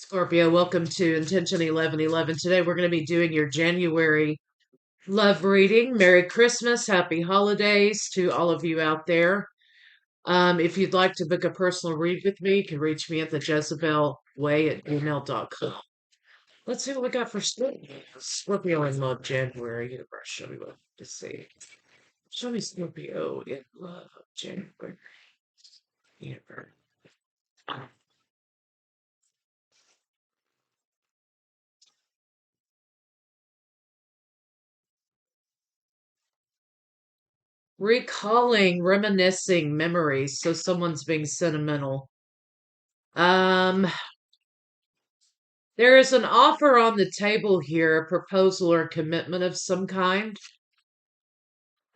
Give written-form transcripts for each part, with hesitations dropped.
Scorpio, welcome to Intention 1111. Today we're going to be doing your January love reading. Merry Christmas, Happy Holidays to all of you out there. If you'd like to book a personal read with me, you can reach me at the Jezebel Way at gmail.com. Let's see what we got for Scorpio. Scorpio in love, January. Universe, show me what to see. Show me Scorpio in love, January. Universe. Recalling, reminiscing memories. So someone's being sentimental. Um, there is an offer on the table here, a proposal or commitment of some kind.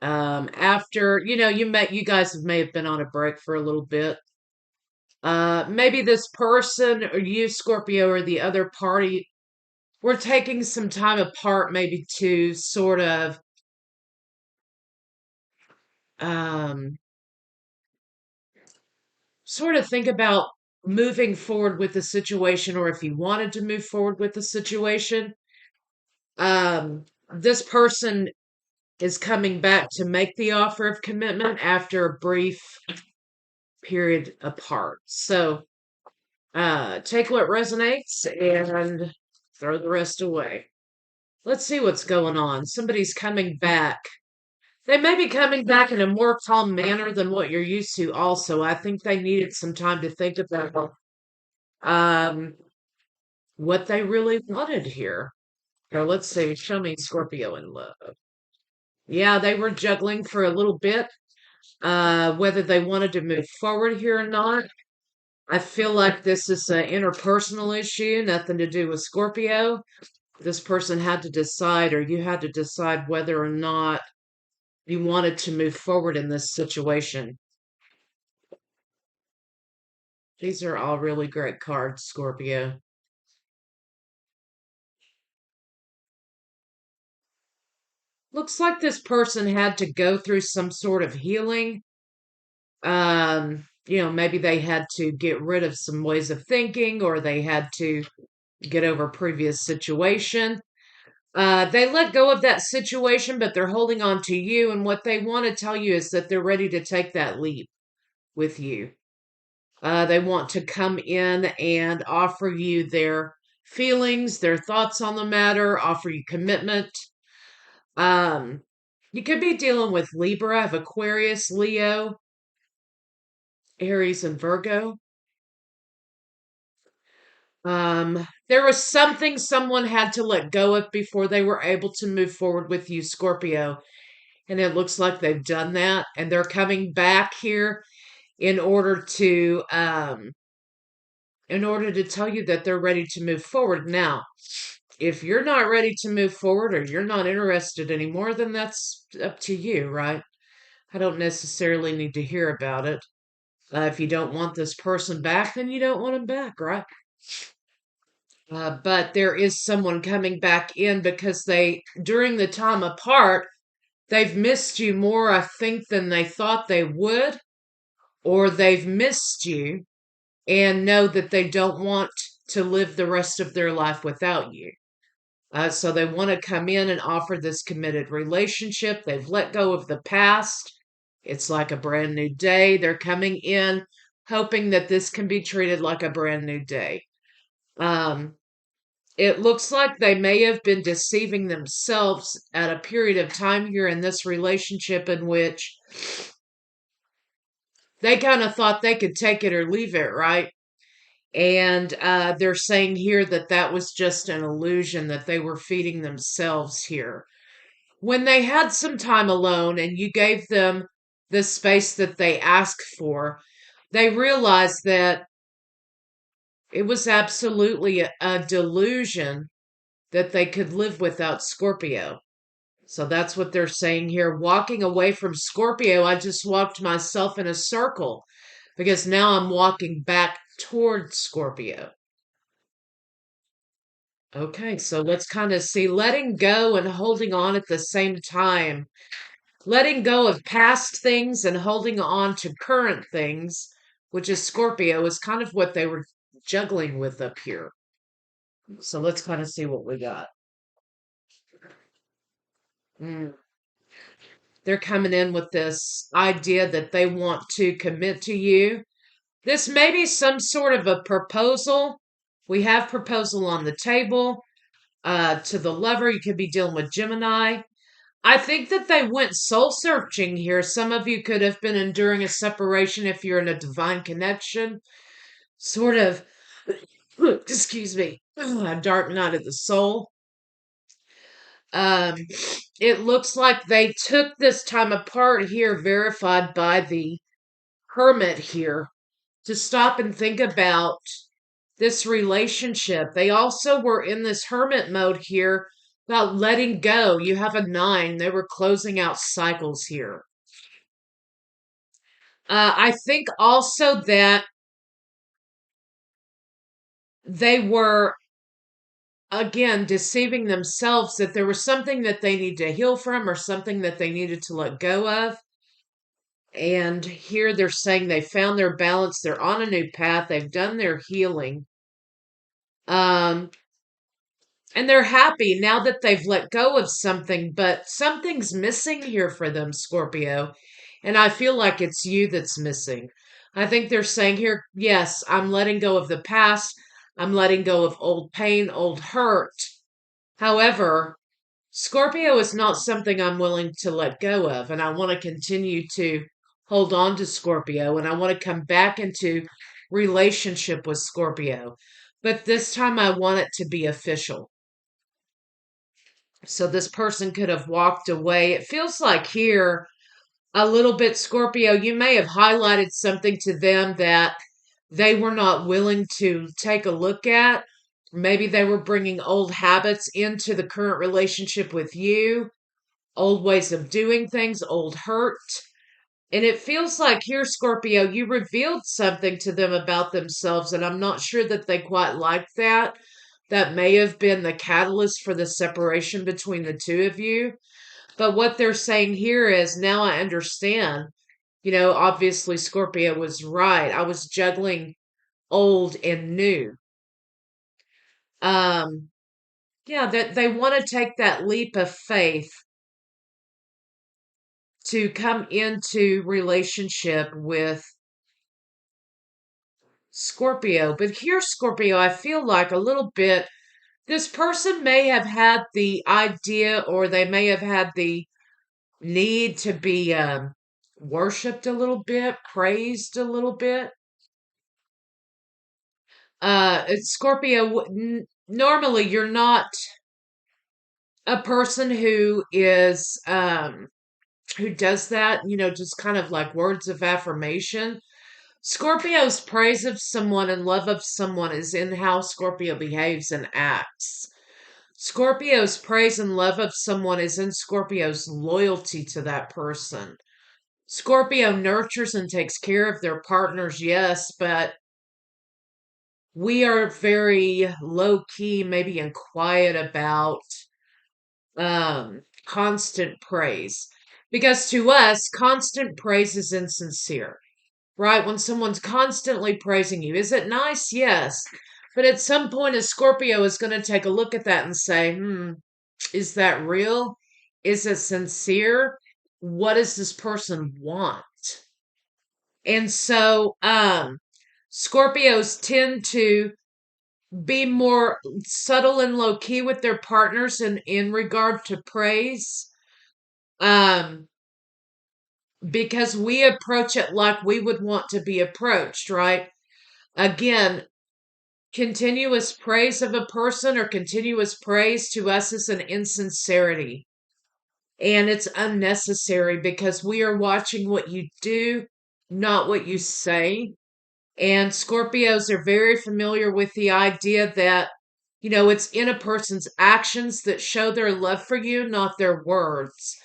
After, you guys may have been on a break for a little bit. Maybe this person or you, Scorpio, or the other party were taking some time apart, maybe to um, sort of think about moving forward with the situation, or if you wanted to move forward with the situation. This person is coming back to make the offer of commitment after a brief period apart. So take what resonates and throw the rest away. Let's see what's going on. Somebody's coming back. They may be coming back in a more calm manner than what you're used to, also. I think they needed some time to think about um, what they really wanted here. So let's see. Show me Scorpio in love. Yeah, they were juggling for a little bit, whether they wanted to move forward here or not. I feel like this is an interpersonal issue, nothing to do with Scorpio. This person had to decide, or you had to decide whether or not you wanted to move forward in this situation. These are all really great cards, Scorpio. Looks like this person had to go through some sort of healing. Maybe they had to get rid of some ways of thinking, or they had to get over a previous situation. They let go of that situation, but they're holding on to you. And what they want to tell you is that they're ready to take that leap with you. They want to come in and offer you their feelings, their thoughts on the matter, offer you commitment. Um, you could be dealing with Libra, of Aquarius, Leo, Aries, and Virgo. There was something someone had to let go of before they were able to move forward with you, Scorpio. And it looks like they've done that. And they're coming back here in order to tell you that they're ready to move forward. Now, if you're not ready to move forward or you're not interested anymore, then that's up to you, right? I don't necessarily need to hear about it. If you don't want this person back, then you don't want them back, right? But there is someone coming back in because during the time apart, they've missed you more, I think, than they thought they would, or they've missed you and know that they don't want to live the rest of their life without you. So they want to come in and offer this committed relationship. They've let go of the past. It's like a brand new day. They're coming in hoping that this can be treated like a brand new day. Um, it looks like they may have been deceiving themselves at a period of time here in this relationship in which they kind of thought they could take it or leave it, right? And they're saying here that that was just an illusion, that they were feeding themselves here. When they had some time alone and you gave them the space that they asked for, they realized that it was absolutely a delusion that they could live without Scorpio. So that's what they're saying here. Walking away from Scorpio, I just walked myself in a circle because now I'm walking back toward Scorpio. Okay, so let's kind of see letting go and holding on at the same time. Letting go of past things and holding on to current things, which is Scorpio, is kind of what they were juggling with up here. So let's kind of see what we got. Mm. They're coming in with this idea that they want to commit to you. This may be some sort of a proposal. We have proposal on the table. To the lover, you could be dealing with Gemini. I think that they went soul searching here. Some of you could have been enduring a separation if you're in a divine connection. Sort of, excuse me, a dark night of the soul. Um, it looks like they took this time apart here, verified by the hermit here, to stop and think about this relationship. They also were in this hermit mode here about letting go. You have a 9. They were closing out cycles here. I think also that they were, again, deceiving themselves that there was something that they need to heal from or something that they needed to let go of. And here they're saying they found their balance. They're on a new path. They've done their healing. Um, and they're happy now that they've let go of something, but something's missing here for them, Scorpio. And I feel like it's you that's missing. I think they're saying here, yes, I'm letting go of the past. I'm letting go of old pain, old hurt. However, Scorpio is not something I'm willing to let go of. And I want to continue to hold on to Scorpio. And I want to come back into relationship with Scorpio. But this time I want it to be official. So this person could have walked away. It feels like here, a little bit, Scorpio, you may have highlighted something to them that they were not willing to take a look at. Maybe they were bringing old habits into the current relationship with you, old ways of doing things, old hurt. And it feels like here, Scorpio, you revealed something to them about themselves, and I'm not sure that they quite like that. That may have been the catalyst for the separation between the two of you. But what they're saying here is now I understand. Obviously Scorpio was right. I was juggling old and new. Um, yeah, that they want to take that leap of faith to come into relationship with Scorpio. But here, Scorpio, I feel like a little bit this person may have had the idea or they may have had the need to be worshipped a little bit, praised a little bit. Scorpio, normally you're not a person who does that, just kind of like words of affirmation. Scorpio's praise of someone and love of someone is in how Scorpio behaves and acts. Scorpio's praise and love of someone is in Scorpio's loyalty to that person. Scorpio nurtures and takes care of their partners, yes, but we are very low key, maybe and quiet about constant praise. Because to us, constant praise is insincere, right? When someone's constantly praising you, is it nice? Yes. But at some point, a Scorpio is going to take a look at that and say, is that real? Is it sincere? What does this person want? And so, Scorpios tend to be more subtle and low key with their partners in regard to praise. Um, because we approach it like we would want to be approached, right? Again, continuous praise of a person or continuous praise to us is an insincerity. And it's unnecessary because we are watching what you do, not what you say. And Scorpios are very familiar with the idea that, it's in a person's actions that show their love for you, not their words.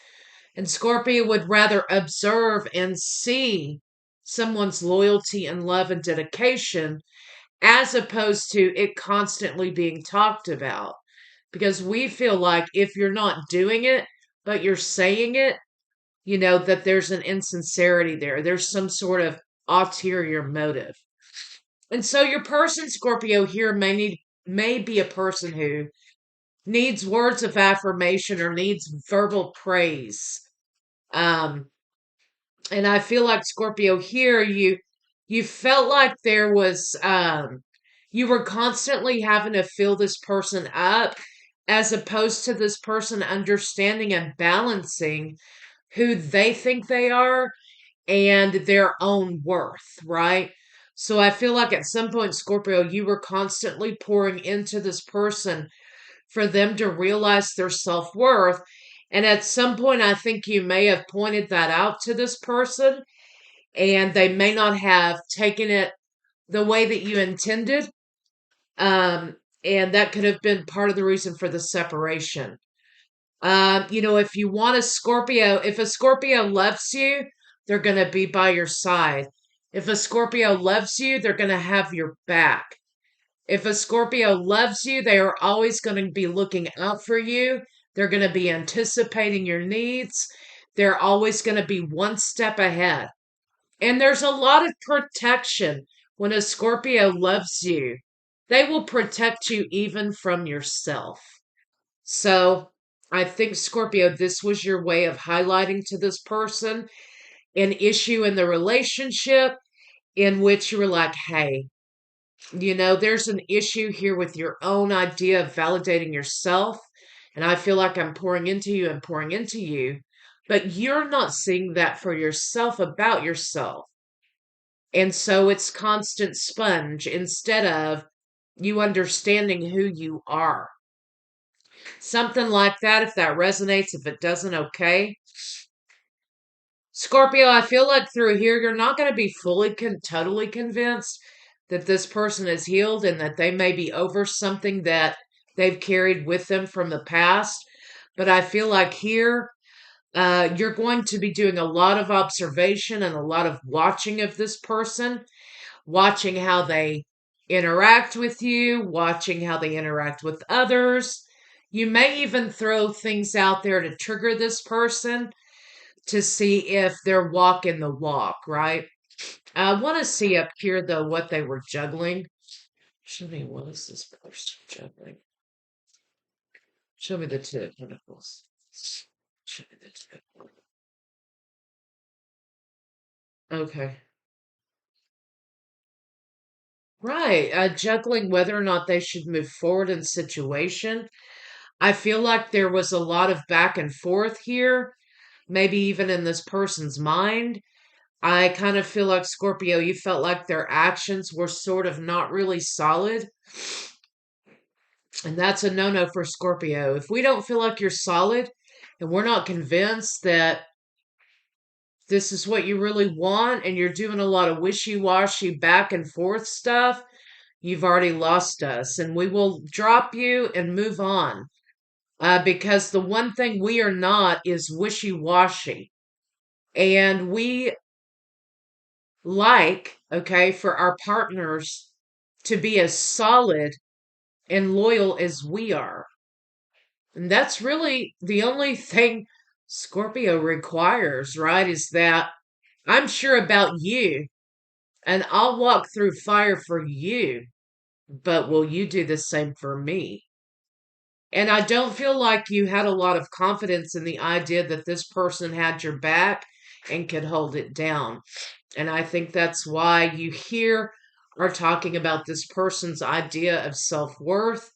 And Scorpio would rather observe and see someone's loyalty and love and dedication as opposed to it constantly being talked about. Because we feel like if you're not doing it, but you're saying it, that there's an insincerity there. There's some sort of ulterior motive. And so your person, Scorpio, here may need may be a person who needs words of affirmation or needs verbal praise. Um, and I feel like Scorpio here, you felt like there was you were constantly having to fill this person up as opposed to this person understanding and balancing who they think they are and their own worth, right? So I feel like at some point, Scorpio, you were constantly pouring into this person for them to realize their self worth. And at some point, I think you may have pointed that out to this person, and they may not have taken it the way that you intended. Um, and that could have been part of the reason for the separation. If you want a Scorpio, if a Scorpio loves you, they're going to be by your side. If a Scorpio loves you, they're going to have your back. If a Scorpio loves you, they are always going to be looking out for you. They're going to be anticipating your needs. They're always going to be one step ahead. And there's a lot of protection when a Scorpio loves you. They will protect you even from yourself. So I think, Scorpio, this was your way of highlighting to this person an issue in the relationship in which you were like, hey, there's an issue here with your own idea of validating yourself. And I feel like I'm pouring into you and pouring into you, but you're not seeing that for yourself about yourself. And so it's constant sponge instead of you understanding who you are. Something like that, if that resonates, if it doesn't, okay. Scorpio, I feel like through here, you're not going to be totally convinced that this person is healed and that they may be over something that they've carried with them from the past. But I feel like here, you're going to be doing a lot of observation and a lot of watching of this person, watching how they interact with you, watching how they interact with others. You may even throw things out there to trigger this person to see if they're walking the walk, right? I want to see up here, though, what they were juggling. Show me, what is this person juggling? Show me the Two of Pentacles. Show me the Two. Okay. Right. Juggling whether or not they should move forward in situation. I feel like there was a lot of back and forth here, maybe even in this person's mind. I kind of feel like, Scorpio, you felt like their actions were sort of not really solid. And that's a no-no for Scorpio. If we don't feel like you're solid and we're not convinced that this is what you really want and you're doing a lot of wishy-washy back and forth stuff, you've already lost us. And we will drop you and move on. Because the one thing we are not is wishy-washy. And we like, okay, for our partners to be as solid and loyal as we are. And that's really the only thing Scorpio requires, right? Is that I'm sure about you and I'll walk through fire for you, but will you do the same for me? And I don't feel like you had a lot of confidence in the idea that this person had your back and could hold it down. And I think that's why you here are talking about this person's idea of self worth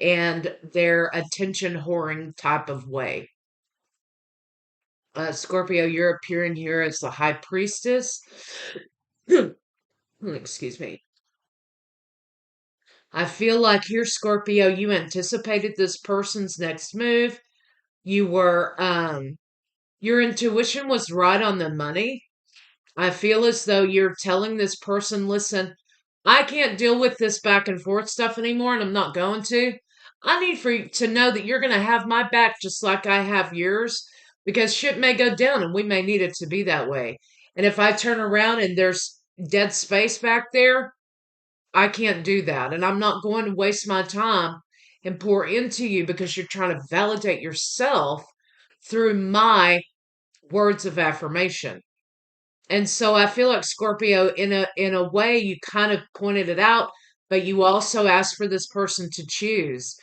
and their attention whoring type of way. Scorpio, you're appearing here as the high priestess. Excuse me. I feel like here, Scorpio, you anticipated this person's next move. You were, your intuition was right on the money. I feel as though you're telling this person, listen, I can't deal with this back and forth stuff anymore, and I'm not going to. I need for you to know that you're going to have my back just like I have yours, because shit may go down and we may need it to be that way. And if I turn around and there's dead space back there, I can't do that. And I'm not going to waste my time and pour into you because you're trying to validate yourself through my words of affirmation. And so I feel like, Scorpio, in a way, you kind of pointed it out but you also ask for this person to choose.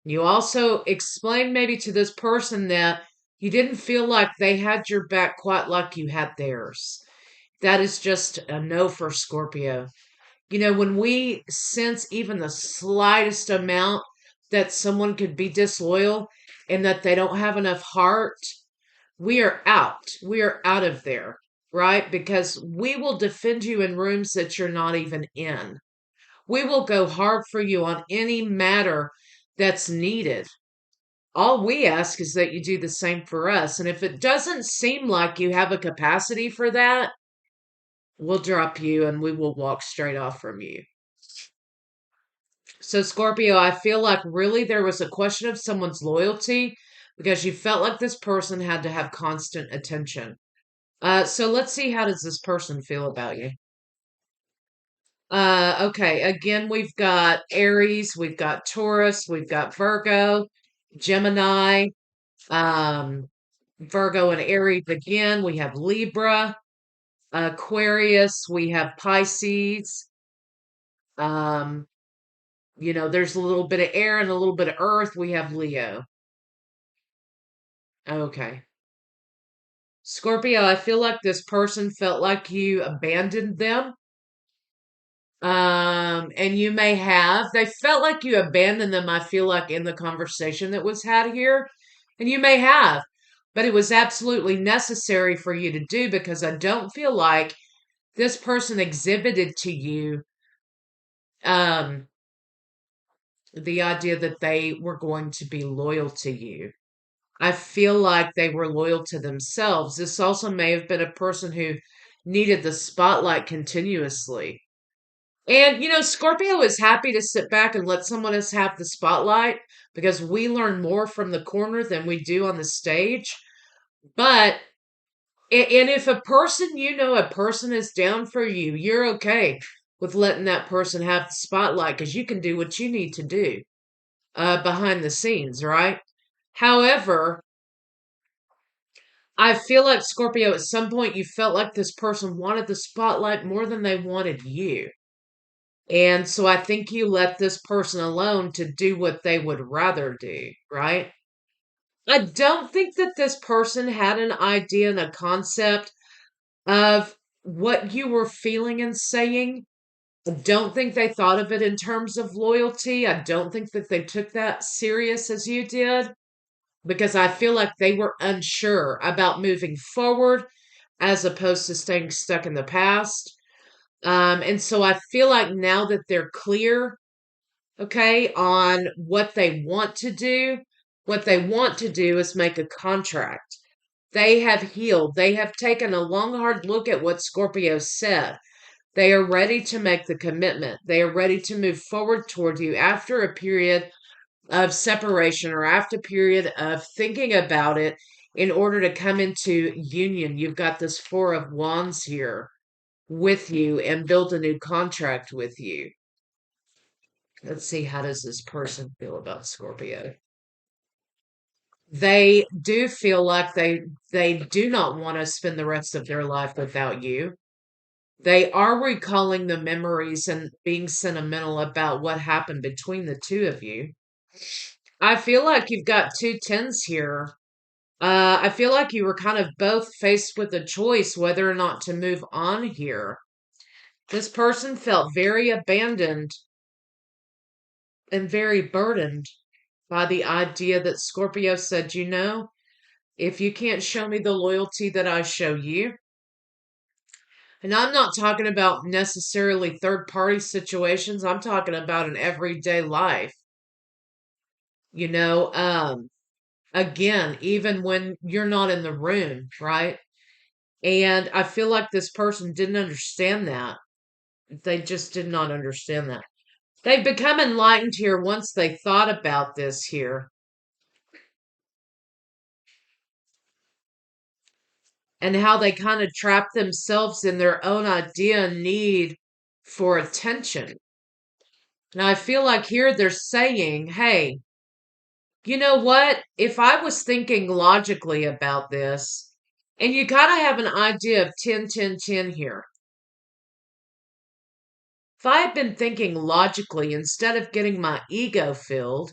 You also explain maybe to this person that you didn't feel like they had your back quite like you had theirs. That is just a no for Scorpio. You know, when we sense even the slightest amount that someone could be disloyal and that they don't have enough heart, we are out. We are out of there, right? Because we will defend you in rooms that you're not even in. We will go hard for you on any matter that's needed. All we ask is that you do the same for us. And if it doesn't seem like you have a capacity for that, we'll drop you and we will walk straight off from you. So, Scorpio, I feel like really there was a question of someone's loyalty because you felt like this person had to have constant attention. So let's see, how does this person feel about you? Okay, again, we've got Aries, we've got Taurus, we've got Virgo, Gemini, um, Virgo and Aries again. We have Libra, Aquarius, we have Pisces. Um, there's a little bit of air and a little bit of earth. We have Leo. Okay. Scorpio, I feel like this person felt like you abandoned them. And you may have. They felt like you abandoned them, I feel like, in the conversation that was had here. And you may have. But it was absolutely necessary for you to do because I don't feel like this person exhibited to you um the idea that they were going to be loyal to you. I feel like they were loyal to themselves. This also may have been a person who needed the spotlight continuously. And, Scorpio is happy to sit back and let someone else have the spotlight because we learn more from the corner than we do on the stage. But, and if a person is down for you, you're okay with letting that person have the spotlight because you can do what you need to do behind the scenes, right? However, I feel like Scorpio, at some point, you felt like this person wanted the spotlight more than they wanted you. And so I think you let this person alone to do what they would rather do, right? I don't think that this person had an idea and a concept of what you were feeling and saying. I don't think they thought of it in terms of loyalty. I don't think that they took that serious as you did because I feel like they were unsure about moving forward as opposed to staying stuck in the past. And so I feel like now that they're clear, okay, on what they want to do is make a contract. They have healed. They have taken a long, hard look at what Scorpio said. They are ready to make the commitment. They are ready to move forward toward you after a period of separation or after a period of thinking about it in order to come into union. You've got this Four of Wands here with you and build a new contract with you. Let's see, how does this person feel about Scorpio? They do feel like they do not want to spend the rest of their life without you. They are recalling the memories and being sentimental about what happened between the two of you. I feel like you've got two tens here. I feel like you were kind of both faced with a choice whether or not to move on here. This person felt very abandoned and very burdened by the idea that Scorpio said, if you can't show me the loyalty that I show you, and I'm not talking about necessarily third party situations, I'm talking about an everyday life, you know, um, again, even when you're not in the room, right? And I feel like this person didn't understand that. They just did not understand that. They've become enlightened here once they thought about this here and how they kind of trap themselves in their own idea and need for attention. And I feel like here they're saying, hey, you know what? If I was thinking logically about this, and you kind of have an idea of 10, 10, 10 here. If I had been thinking logically instead of getting my ego filled,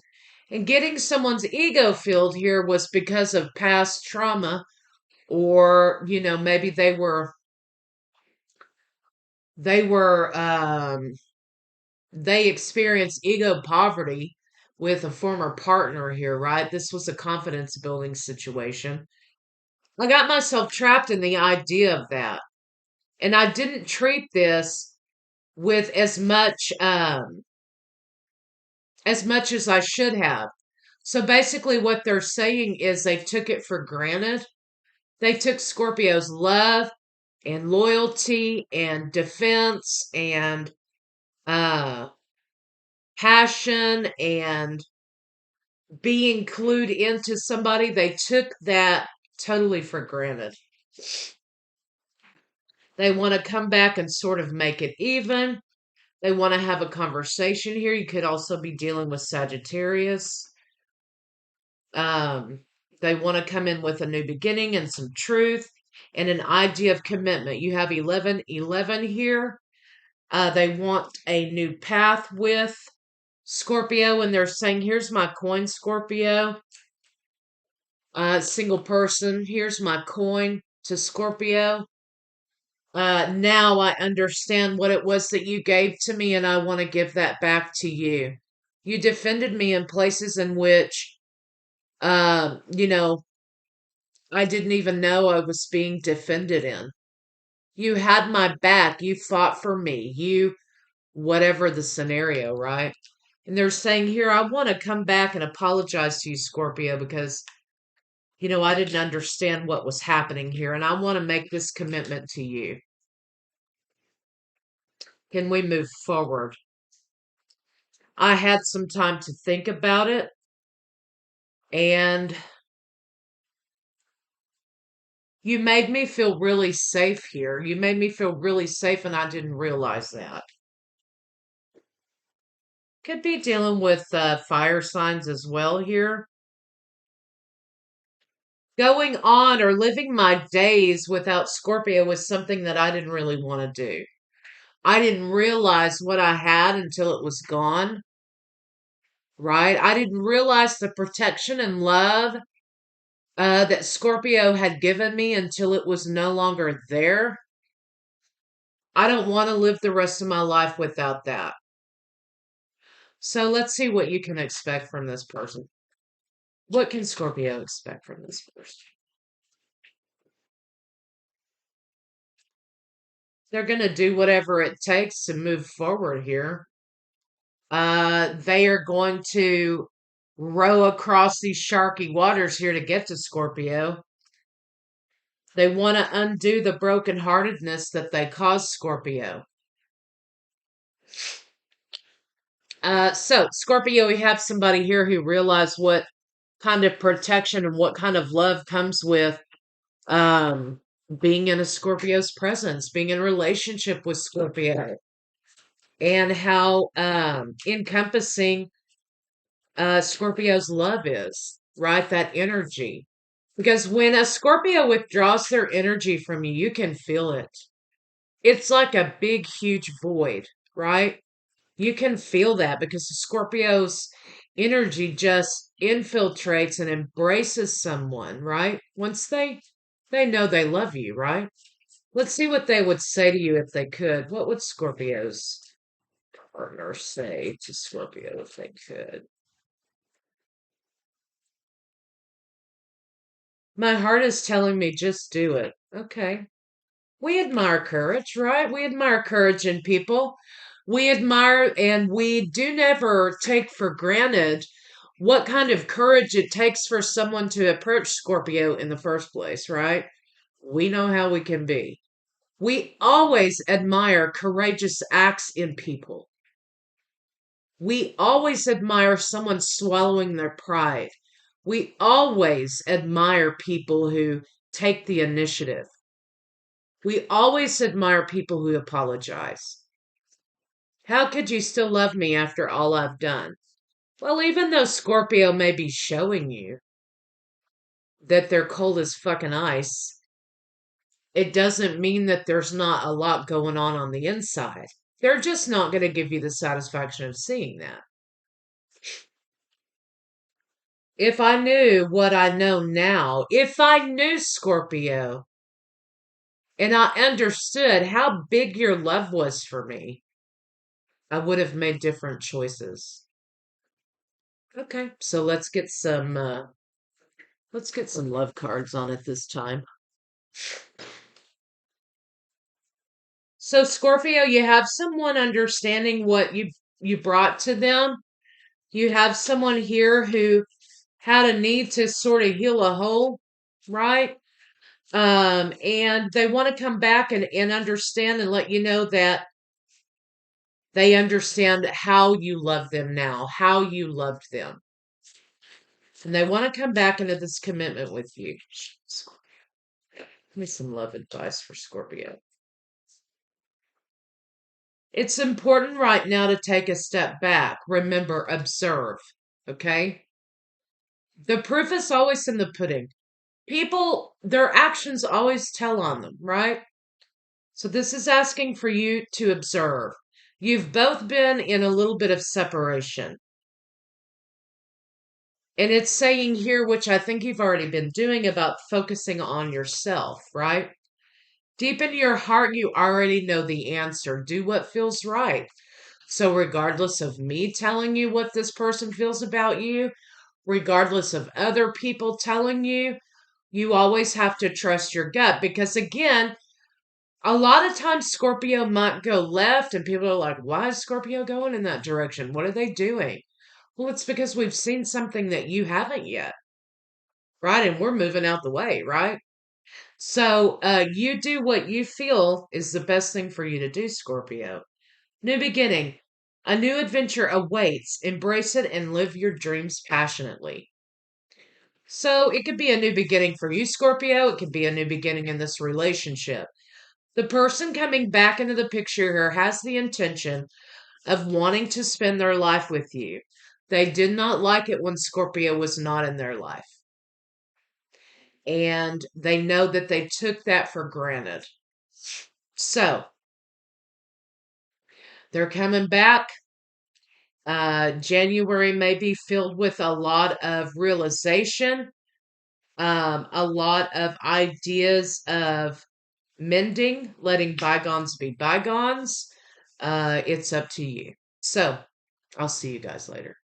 and getting someone's ego filled here was because of past trauma, or, maybe they were they experienced ego poverty with a former partner here, right? This was a confidence building situation. I got myself trapped in the idea of that. And I didn't treat this with as much as I should have. So basically what they're saying is they took it for granted. They took Scorpio's love and loyalty and defense and uh passion and being clued into somebody. They took that totally for granted. They want to come back and sort of make it even. They want to have a conversation here. You could also be dealing with Sagittarius. Um, they want to come in with a new beginning and some truth and an idea of commitment. You have 1111 here. They want a new path with Scorpio, and they're saying, here's my coin, Scorpio. Single person, here's my coin to Scorpio. Now I understand what it was that you gave to me, and I want to give that back to you. You defended me in places in which, uh, you know, I didn't even know I was being defended in. You had my back. You fought for me. Whatever the scenario, right? And they're saying here, I want to come back and apologize to you, Scorpio, because, I didn't understand what was happening here, and I want to make this commitment to you. Can we move forward? I had some time to think about it, and you made me feel really safe here. You made me feel really safe, and I didn't realize that. Could be dealing with fire signs as well here. Going on or living my days without Scorpio was something that I didn't really want to do. I didn't realize what I had until it was gone, right? I didn't realize the protection and love that Scorpio had given me until it was no longer there. I don't want to live the rest of my life without that. So let's see what you can expect from this person. What can Scorpio expect from this person? They're going to do whatever it takes to move forward here. They are going to row across these sharky waters here to get to Scorpio. They want to undo the brokenheartedness that they caused Scorpio. So, Scorpio, we have somebody here who realized what kind of protection and what kind of love comes with um, being in a Scorpio's presence, being in a relationship with Scorpio, and how encompassing Scorpio's love is, right? That energy. Because when a Scorpio withdraws their energy from you, you can feel it. It's like a big, huge void, right? You can feel that because Scorpio's energy just infiltrates and embraces someone, right? Once they know they love you, right? Let's see what they would say to you if they could. What would Scorpio's partner say to Scorpio if they could? My heart is telling me just do it. Okay. We admire courage, right? We admire courage in people. We admire and we do never take for granted what kind of courage it takes for someone to approach Scorpio in the first place, right? We know how we can be. We always admire courageous acts in people. We always admire someone swallowing their pride. We always admire people who take the initiative. We always admire people who apologize. How could you still love me after all I've done? Well, even though Scorpio may be showing you that they're cold as fucking ice, it doesn't mean that there's not a lot going on the inside. They're just not going to give you the satisfaction of seeing that. If I knew what I know now, if I knew Scorpio, and I understood how big your love was for me, I would have made different choices. Okay, so let's get some love cards on it this time. So Scorpio, you have someone understanding what you brought to them. You have someone here who had a need to sort of heal a hole, right? And they want to come back and understand and let you know that they understand how you love them now, how you loved them. And they want to come back into this commitment with you. Give me some love advice for Scorpio. It's important right now to take a step back. Remember, observe. Okay? The proof is always in the pudding. People, their actions always tell on them, right? So this is asking for you to observe. You've both been in a little bit of separation. And it's saying here, which I think you've already been doing, about focusing on yourself, right? Deep in your heart, you already know the answer. Do what feels right. So, regardless of me telling you what this person feels about you, regardless of other people telling you, you always have to trust your gut. Because, again, a lot of times Scorpio might go left, and people are like, why is Scorpio going in that direction? What are they doing? Well, it's because we've seen something that you haven't yet, right? And we're moving out the way, right? So you do what you feel is the best thing for you to do, Scorpio. New beginning. A new adventure awaits. Embrace it and live your dreams passionately. So it could be a new beginning for you, Scorpio. It could be a new beginning in this relationship. The person coming back into the picture here has the intention of wanting to spend their life with you. They did not like it when Scorpio was not in their life. And they know that they took that for granted. So they're coming back. January may be filled with a lot of realization, a lot of ideas of mending, letting bygones be bygones. It's up to you. So I'll see you guys later.